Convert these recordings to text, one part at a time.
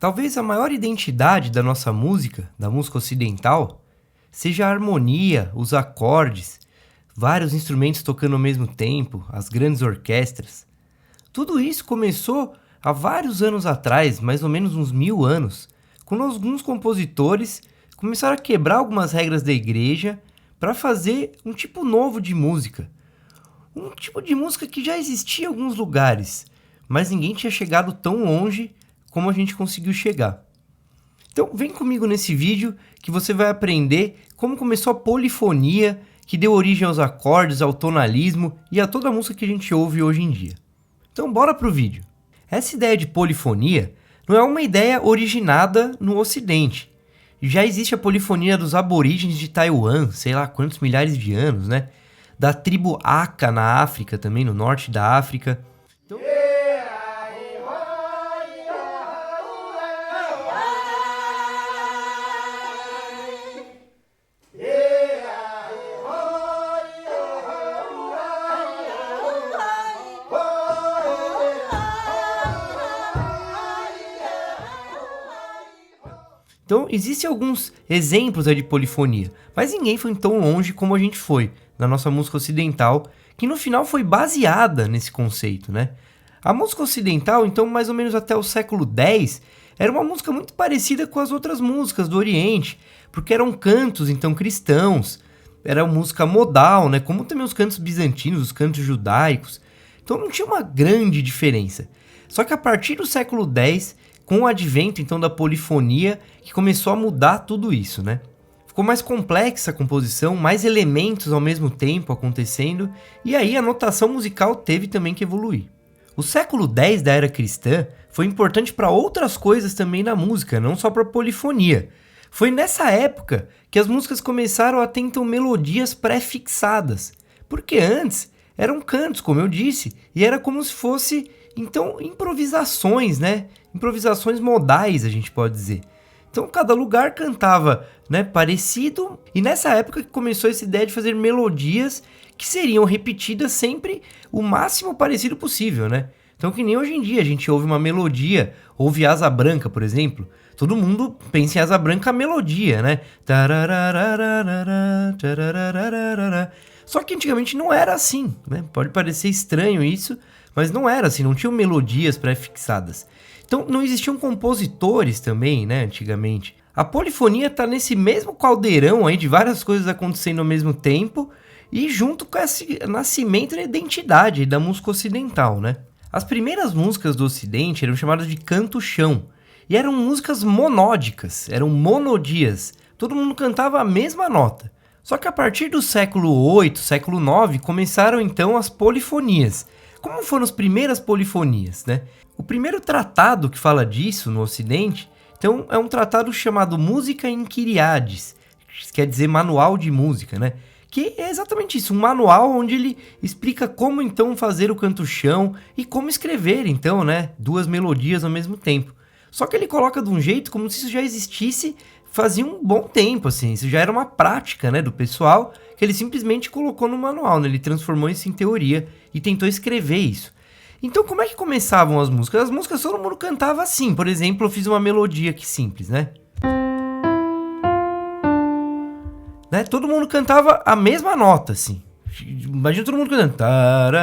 Talvez a maior identidade da nossa música, da música ocidental, seja a harmonia, os acordes, vários instrumentos tocando ao mesmo tempo, as grandes orquestras. Tudo isso começou há vários anos atrás, mais ou menos uns 1000 anos, quando alguns compositores começaram a quebrar algumas regras da igreja para fazer um tipo novo de música. Um tipo de música que já existia em alguns lugares, mas ninguém tinha chegado tão longe como a gente conseguiu chegar. Então vem comigo nesse vídeo que você vai aprender como começou a polifonia, que deu origem aos acordes, ao tonalismo e a toda a música que a gente ouve hoje em dia. Então bora pro vídeo. Essa ideia de polifonia não é uma ideia originada no Ocidente. Já existe a polifonia dos aborígenes de Taiwan, sei lá quantos milhares de anos, né? Da tribo Aka na África também, no norte da África. Então, existem alguns exemplos de polifonia, mas ninguém foi tão longe como a gente foi na nossa música ocidental, que no final foi baseada nesse conceito, né? A música ocidental, então, mais ou menos até o século X, era uma música muito parecida com as outras músicas do Oriente, porque eram cantos, então, cristãos, era música modal, né? Como também os cantos bizantinos, os cantos judaicos. Então, não tinha uma grande diferença. Só que a partir do século X, com o advento, então, da polifonia, que começou a mudar tudo isso, né? Ficou mais complexa a composição, mais elementos ao mesmo tempo acontecendo, e aí a notação musical teve também que evoluir. O século X da era cristã foi importante para outras coisas também na música, não só para a polifonia. Foi nessa época que as músicas começaram a ter então melodias pré-fixadas, porque antes eram cantos, como eu disse, e era como se fosse então improvisações, né? Improvisações modais, a gente pode dizer. Então cada lugar cantava, né, parecido, e nessa época que começou essa ideia de fazer melodias que seriam repetidas sempre o máximo parecido possível, né? Então que nem hoje em dia a gente ouve uma melodia, ouve Asa Branca, por exemplo, todo mundo pensa em Asa Branca a melodia, né? Só que antigamente não era assim, né? Pode parecer estranho isso, mas não era assim, não tinham melodias pré-fixadas. Então não existiam compositores também, né, antigamente. A polifonia tá nesse mesmo caldeirão aí de várias coisas acontecendo ao mesmo tempo e junto com esse nascimento da identidade da música ocidental, né? As primeiras músicas do Ocidente eram chamadas de canto-chão e eram músicas monódicas, eram monodias. Todo mundo cantava a mesma nota. Só que a partir do século VIII, século IX, começaram então as polifonias. Como foram as primeiras polifonias, né? O primeiro tratado que fala disso no Ocidente, então, é um tratado chamado Música in Kyriades, que quer dizer manual de música, né? Que é exatamente isso, um manual onde ele explica como então fazer o canto-chão e como escrever então, né, duas melodias ao mesmo tempo. Só que ele coloca de um jeito como se isso já existisse fazia um bom tempo, assim, isso já era uma prática, né, do pessoal, que ele simplesmente colocou no manual, né? Ele transformou isso em teoria e tentou escrever isso. Então como é que começavam as músicas? As músicas todo mundo cantava assim, por exemplo, eu fiz uma melodia aqui simples, né? Todo mundo cantava a mesma nota, assim. Imagina todo mundo cantando. Tararara.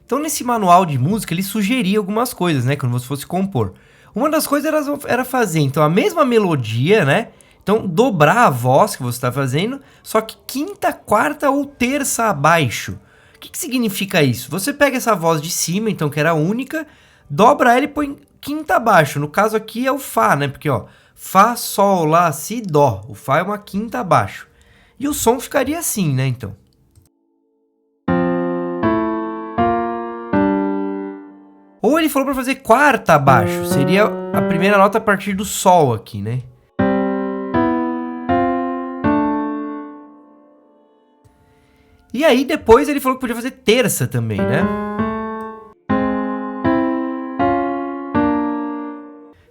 Então nesse manual de música ele sugeria algumas coisas, né? Quando você fosse compor. Uma das coisas era fazer então a mesma melodia, né? Então dobrar a voz que você está fazendo, só que quinta, quarta ou terça abaixo. O que significa isso? Você pega essa voz de cima, então que era a única, dobra ela e põe quinta abaixo. No caso aqui é o Fá, né? Porque ó, Fá, Sol, Lá, Si, Dó. O Fá é uma quinta abaixo. E o som ficaria assim, né? Então. Ou ele falou para fazer quarta abaixo. Seria a primeira nota a partir do Sol aqui, né? E aí depois ele falou que podia fazer terça também, né?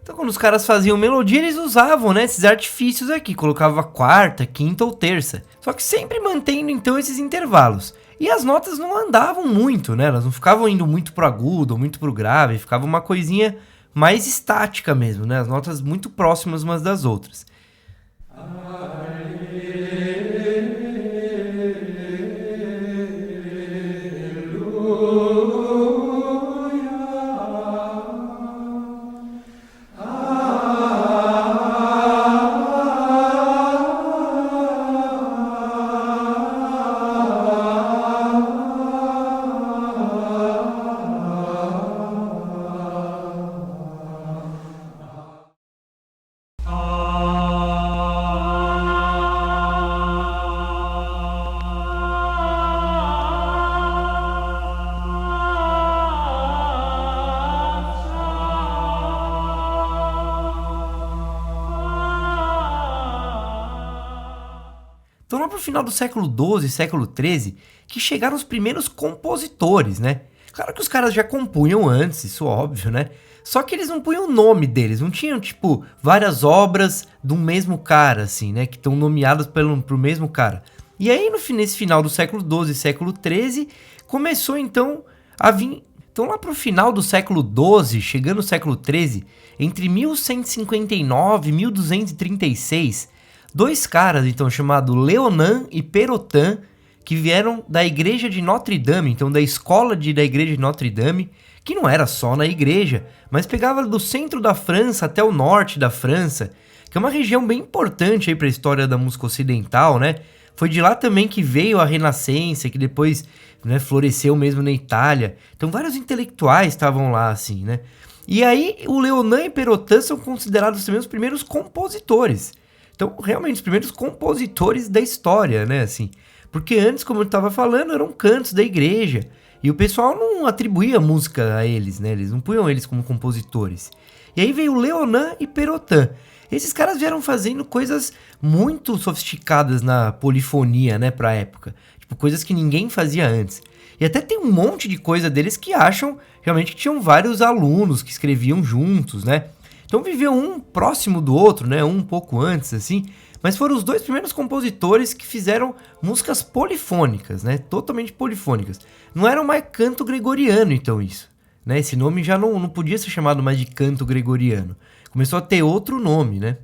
Então quando os caras faziam melodia, eles usavam, né, esses artifícios aqui. Colocava quarta, quinta ou terça. Só que sempre mantendo então esses intervalos. E as notas não andavam muito, né? Elas não ficavam indo muito pro agudo ou muito pro grave. Ficava uma coisinha mais estática mesmo, né? As notas muito próximas umas das outras. Então lá pro final do século XII, século XIII, que chegaram os primeiros compositores, né? Claro que os caras já compunham antes, isso é óbvio, né? Só que eles não punham o nome deles, não tinham, tipo, várias obras do mesmo cara, assim, né? Que estão nomeadas pro mesmo cara. E aí, nesse final do século XII e século XIII, começou, então, a vir... Então lá pro final do século XII, chegando no século XIII, entre 1159 e 1236... dois caras, então, chamados Leonan e Perotin, que vieram da igreja de Notre Dame, então da escola da igreja de Notre Dame, que não era só na igreja, mas pegava do centro da França até o norte da França, que é uma região bem importante aí para a história da música ocidental, né? Foi de lá também que veio a Renascença, que depois, né, floresceu mesmo na Itália. Então vários intelectuais estavam lá, assim, né? E aí o Leonan e Perotin são considerados também os primeiros compositores. Então, realmente, os primeiros compositores da história, né, assim. Porque antes, como eu estava falando, eram cantos da igreja. E o pessoal não atribuía música a eles, né? Eles não punham eles como compositores. E aí veio Leonan e Perotin. Esses caras vieram fazendo coisas muito sofisticadas na polifonia, né, pra época. Tipo, coisas que ninguém fazia antes. E até tem um monte de coisa deles que acham realmente que tinham vários alunos que escreviam juntos, né? Então viveu um próximo do outro, né? Um pouco antes, assim. Mas foram os dois primeiros compositores que fizeram músicas polifônicas, né? Totalmente polifônicas. Não era mais canto gregoriano, então, isso. Né? Esse nome já não podia ser chamado mais de canto gregoriano. Começou a ter outro nome, né?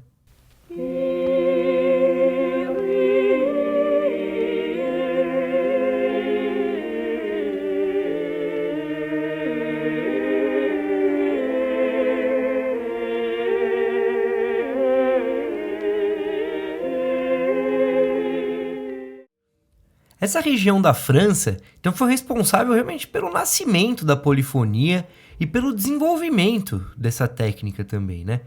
Essa região da França, então, foi responsável realmente pelo nascimento da polifonia e pelo desenvolvimento dessa técnica também, né?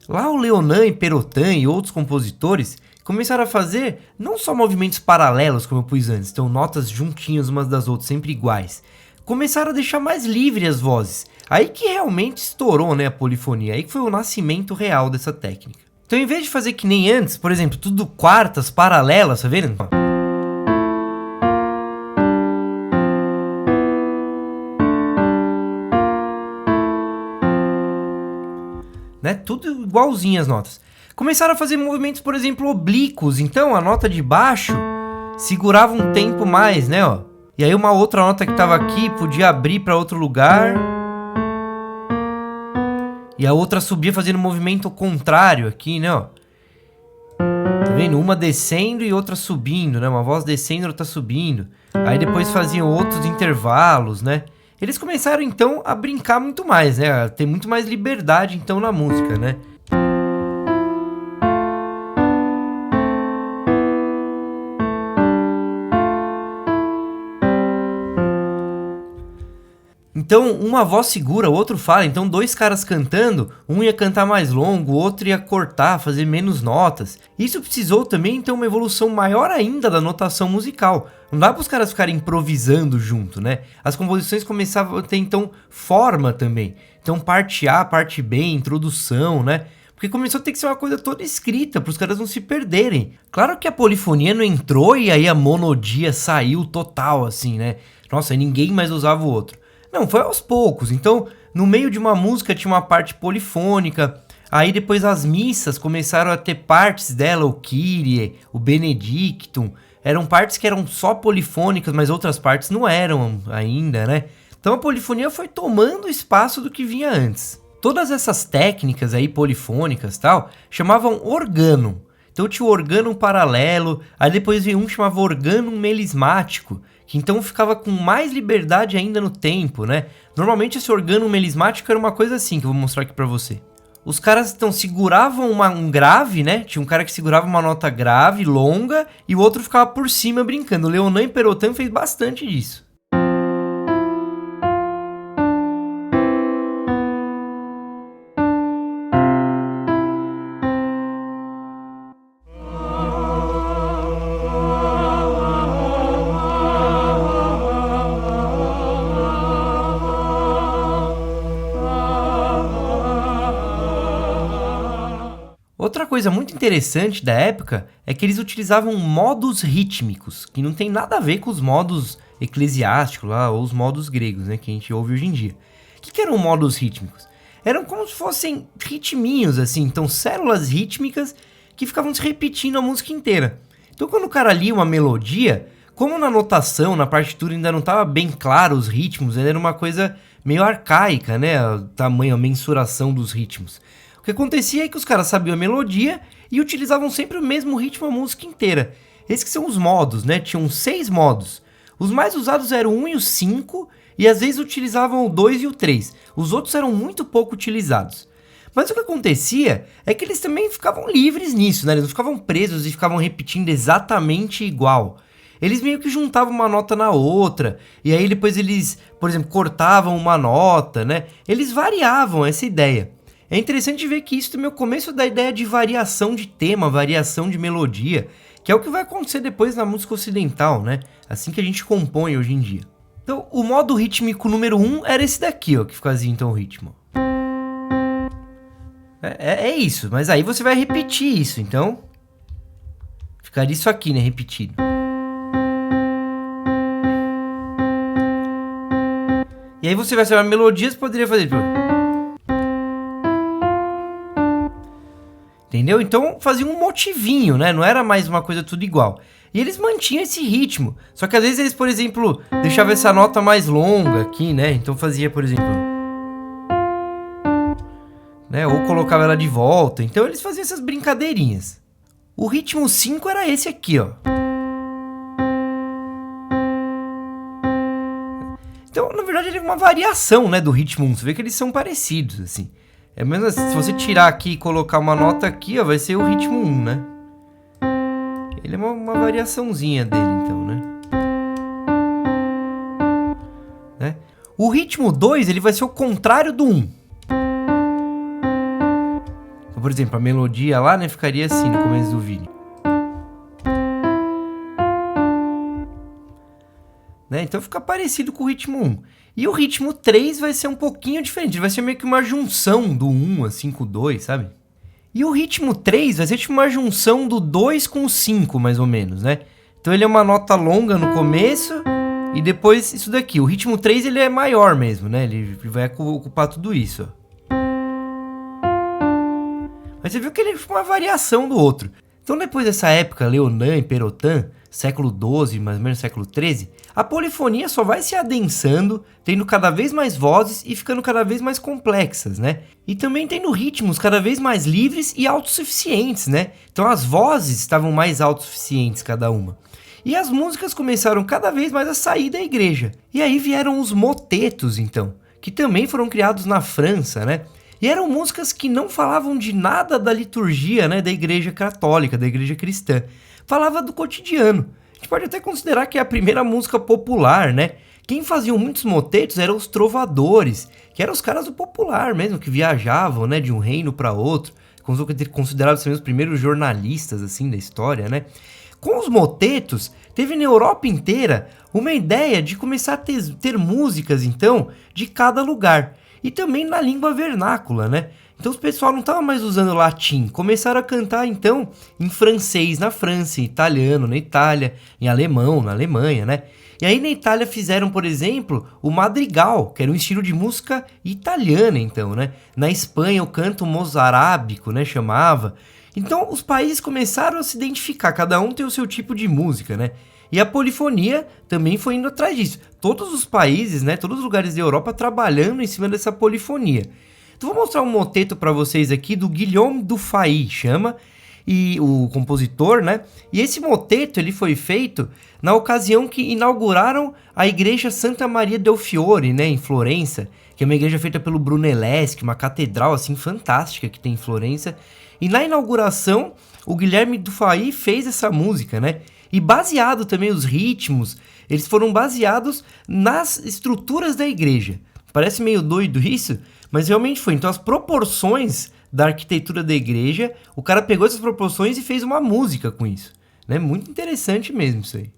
Lá o Leonan e Perotin e outros compositores começaram a fazer não só movimentos paralelos, como eu pus antes, então notas juntinhas umas das outras, sempre iguais. Começaram a deixar mais livre as vozes. Aí que realmente estourou, né, a polifonia, aí que foi o nascimento real dessa técnica. Então, em vez de fazer que nem antes, por exemplo, tudo quartas, paralelas, tá vendo? Né? Tudo igualzinho as notas. Começaram a fazer movimentos, por exemplo, oblíquos. Então a nota de baixo segurava um tempo mais, né? Ó. E aí uma outra nota que estava aqui podia abrir para outro lugar. E a outra subia fazendo um movimento contrário aqui, né? Ó. Tá vendo? Uma descendo e outra subindo, né? Uma voz descendo e outra subindo. Aí depois faziam outros intervalos, né? Eles começaram, então, a brincar muito mais, né? A ter muito mais liberdade, então, na música, né? Então, uma voz segura, o outro fala. Então, dois caras cantando, um ia cantar mais longo, o outro ia cortar, fazer menos notas. Isso precisou também, então, uma evolução maior ainda da notação musical. Não dá para os caras ficarem improvisando junto, né? As composições começavam a ter, então, forma também. Então, parte A, parte B, introdução, né? Porque começou a ter que ser uma coisa toda escrita, para os caras não se perderem. Claro que a polifonia não entrou e aí a monodia saiu total, assim, né? Nossa, ninguém mais usava o outro. Não, foi aos poucos. Então, no meio de uma música tinha uma parte polifônica. Aí depois as missas começaram a ter partes dela, o Kyrie, o Benedictum. Eram partes que eram só polifônicas, mas outras partes não eram ainda, né? Então a polifonia foi tomando o espaço do que vinha antes. Todas essas técnicas aí polifônicas e tal, chamavam organum. Então tinha o organum paralelo, aí depois veio um que chamava organum melismático, que então ficava com mais liberdade ainda no tempo, né? Normalmente esse organum melismático era uma coisa assim, que eu vou mostrar aqui pra você. Os caras então seguravam um grave, né? Tinha um cara que segurava uma nota grave, longa, e o outro ficava por cima brincando. O Leonan e Perotin fez bastante disso. Outra coisa muito interessante da época é que eles utilizavam modos rítmicos, que não tem nada a ver com os modos eclesiásticos lá, ou os modos gregos, né, que a gente ouve hoje em dia. O que eram modos rítmicos? Eram como se fossem ritminhos, assim, então células rítmicas que ficavam se repetindo a música inteira. Então quando o cara lia uma melodia, como na notação, na partitura ainda não estava bem claro os ritmos, era uma coisa meio arcaica, né, o tamanho, a mensuração dos ritmos. O que acontecia é que os caras sabiam a melodia e utilizavam sempre o mesmo ritmo a música inteira. Esses que são os modos, né? Tinham 6 modos. Os mais usados eram o 1 e o 5, e às vezes utilizavam o 2 e o 3. Os outros eram muito pouco utilizados. Mas o que acontecia é que eles também ficavam livres nisso, né? Eles não ficavam presos e ficavam repetindo exatamente igual. Eles meio que juntavam uma nota na outra, e aí depois eles, por exemplo, cortavam uma nota, né? Eles variavam essa ideia. É interessante ver que isso também é o começo da ideia de variação de tema, variação de melodia, que é o que vai acontecer depois na música ocidental, né? Assim que a gente compõe hoje em dia. Então, o modo rítmico número 1 era esse daqui, ó, que fazia então o ritmo. É isso, mas aí você vai repetir isso, então... Ficaria isso aqui, né, repetido. E aí você vai saber a melodia, você poderia fazer... Entendeu? Então fazia um motivinho, né? Não era mais uma coisa tudo igual. E eles mantinham esse ritmo. Só que às vezes eles, por exemplo, deixavam essa nota mais longa aqui, né? Então fazia, por exemplo... né? Ou colocava ela de volta. Então eles faziam essas brincadeirinhas. O ritmo 5 era esse aqui, ó. Então, na verdade, ele é uma variação, né, do ritmo 1. Você vê que eles são parecidos, assim. É mesmo assim, se você tirar aqui e colocar uma nota aqui, ó, vai ser o ritmo 1, né? Ele é uma variaçãozinha dele, então, né? O ritmo 2, ele vai ser o contrário do 1. Então, por exemplo, a melodia lá, né, ficaria assim no começo do vídeo. Né? Então fica parecido com o ritmo 1. E o ritmo 3 vai ser um pouquinho diferente. Vai ser meio que uma junção do 1 assim com o 2, sabe? E o ritmo 3 vai ser tipo uma junção do 2 com o 5, mais ou menos, né? Então ele é uma nota longa no começo e depois isso daqui. O ritmo 3 ele é maior mesmo, né? Ele vai ocupar tudo isso, ó. Mas você viu que ele é uma variação do outro. Então depois dessa época, Leonan e Perotin, século XII, mais ou menos século XIII, a polifonia só vai se adensando, tendo cada vez mais vozes e ficando cada vez mais complexas, né? E também tendo ritmos cada vez mais livres e autossuficientes, né? Então as vozes estavam mais autossuficientes cada uma. E as músicas começaram cada vez mais a sair da igreja. E aí vieram os motetos, então, que também foram criados na França, né? E eram músicas que não falavam de nada da liturgia, né, da igreja católica, da igreja cristã. Falava do cotidiano. A gente pode até considerar que é a primeira música popular, né? Quem fazia muitos motetos eram os trovadores, que eram os caras do popular mesmo, que viajavam, né, de um reino para outro. Considerados também os primeiros jornalistas, assim, da história, né? Com os motetos, teve na Europa inteira uma ideia de começar a ter músicas, então, de cada lugar. E também na língua vernácula, né? Então o pessoal não estava mais usando latim, começaram a cantar então em francês na França, em italiano na Itália, em alemão na Alemanha, né? E aí na Itália fizeram, por exemplo, o madrigal, que era um estilo de música italiana então, né? Na Espanha o canto mozárabico, né, chamava. Então os países começaram a se identificar, cada um tem o seu tipo de música, né? E a polifonia também foi indo atrás disso. Todos os países, né, todos os lugares da Europa trabalhando em cima dessa polifonia. Então vou mostrar um moteto para vocês aqui do Guillaume Dufay, chama, e o compositor, né? E esse moteto ele foi feito na ocasião que inauguraram a igreja Santa Maria del Fiore, né, em Florença, que é uma igreja feita pelo Brunelleschi, uma catedral assim fantástica que tem em Florença. E na inauguração, o Guilherme Dufay fez essa música, né? E baseado também os ritmos, eles foram baseados nas estruturas da igreja. Parece meio doido isso, mas realmente foi. Então as proporções da arquitetura da igreja, o cara pegou essas proporções e fez uma música com isso, né? Muito interessante mesmo isso aí.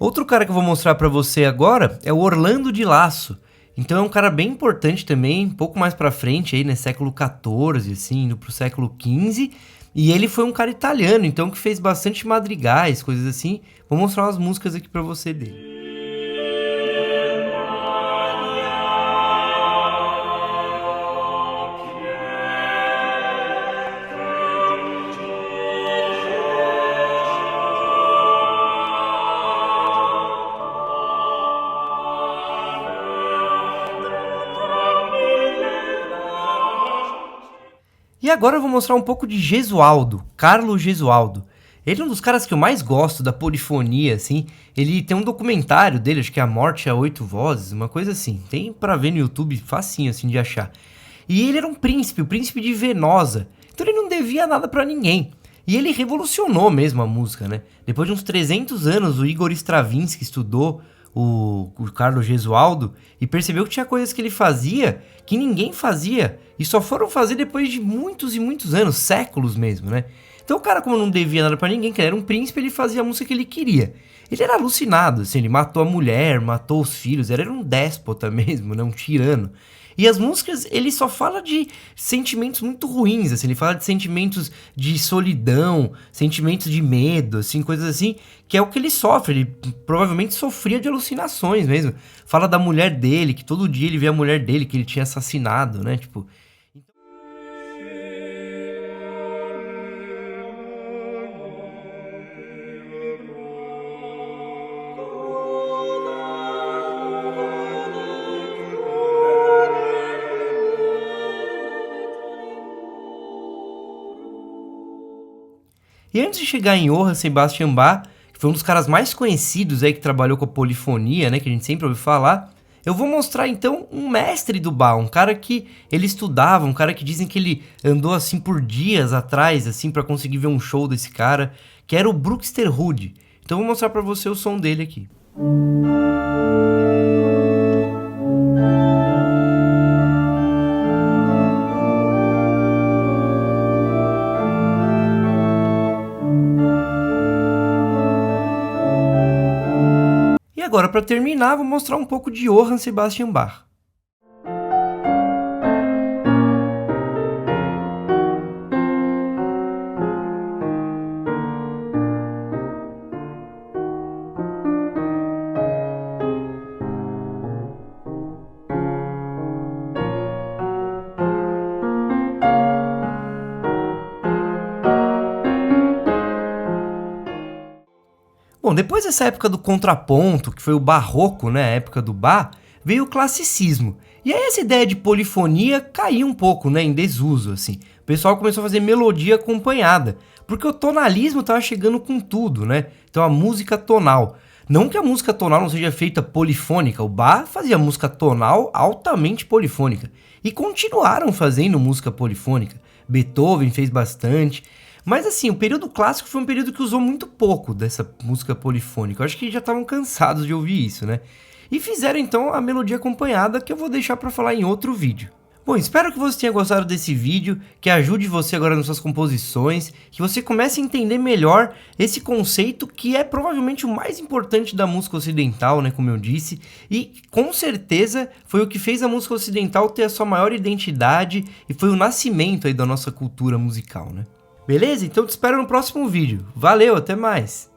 Outro cara que eu vou mostrar pra você agora é o Orlando di Lasso. Então é um cara bem importante também, um pouco mais pra frente aí, né, século XIV, assim, indo pro século XV. E ele foi um cara italiano, então que fez bastante madrigais, coisas assim. Vou mostrar umas músicas aqui pra você dele. E agora eu vou mostrar um pouco de Gesualdo, Carlo Gesualdo. Ele é um dos caras que eu mais gosto da polifonia, assim. Ele tem um documentário dele, acho que é A Morte a 8 Vozes, uma coisa assim. Tem pra ver no YouTube, facinho assim de achar. E ele era um príncipe, o príncipe de Venosa. Então ele não devia nada pra ninguém. E ele revolucionou mesmo a música, né? Depois de uns 300 anos, o Igor Stravinsky estudou o Carlo Gesualdo e percebeu que tinha coisas que ele fazia que ninguém fazia e só foram fazer depois de muitos e muitos anos, séculos mesmo, né? Então o cara, como não devia nada pra ninguém, que ele era um príncipe, ele fazia a música que ele queria. Ele era alucinado, assim, ele matou a mulher, matou os filhos, era um déspota mesmo, né? Um tirano. E as músicas, ele só fala de sentimentos muito ruins, assim, ele fala de sentimentos de solidão, sentimentos de medo, assim, coisas assim, que é o que ele sofre, ele provavelmente sofria de alucinações mesmo. Fala da mulher dele, que todo dia ele vê a mulher dele, que ele tinha assassinado, né, tipo... E antes de chegar em Johann Sebastian Bach, que foi um dos caras mais conhecidos aí que trabalhou com a polifonia, né, que a gente sempre ouviu falar, eu vou mostrar então um mestre do Bach, um cara que ele estudava, um cara que dizem que ele andou assim por dias atrás, assim, para conseguir ver um show desse cara, que era o Buxtehude. Então eu vou mostrar para você o som dele aqui. Agora, para terminar, vou mostrar um pouco de Johann Sebastian Bach. Bom, depois dessa época do contraponto, que foi o barroco, né, a época do Bach, veio o classicismo. E aí essa ideia de polifonia caiu um pouco, né, em desuso, assim. O pessoal começou a fazer melodia acompanhada, porque o tonalismo estava chegando com tudo, né? Então a música tonal. Não que a música tonal não seja feita polifônica, o Bach fazia música tonal altamente polifônica. E continuaram fazendo música polifônica. Beethoven fez bastante. Mas assim, o período clássico foi um período que usou muito pouco dessa música polifônica. Eu acho que já estavam cansados de ouvir isso, né? E fizeram então a melodia acompanhada, que eu vou deixar para falar em outro vídeo. Bom, espero que você tenha gostado desse vídeo, que ajude você agora nas suas composições, que você comece a entender melhor esse conceito que é provavelmente o mais importante da música ocidental, né, como eu disse, e com certeza foi o que fez a música ocidental ter a sua maior identidade e foi o nascimento aí da nossa cultura musical, né? Beleza? Então te espero no próximo vídeo. Valeu, até mais!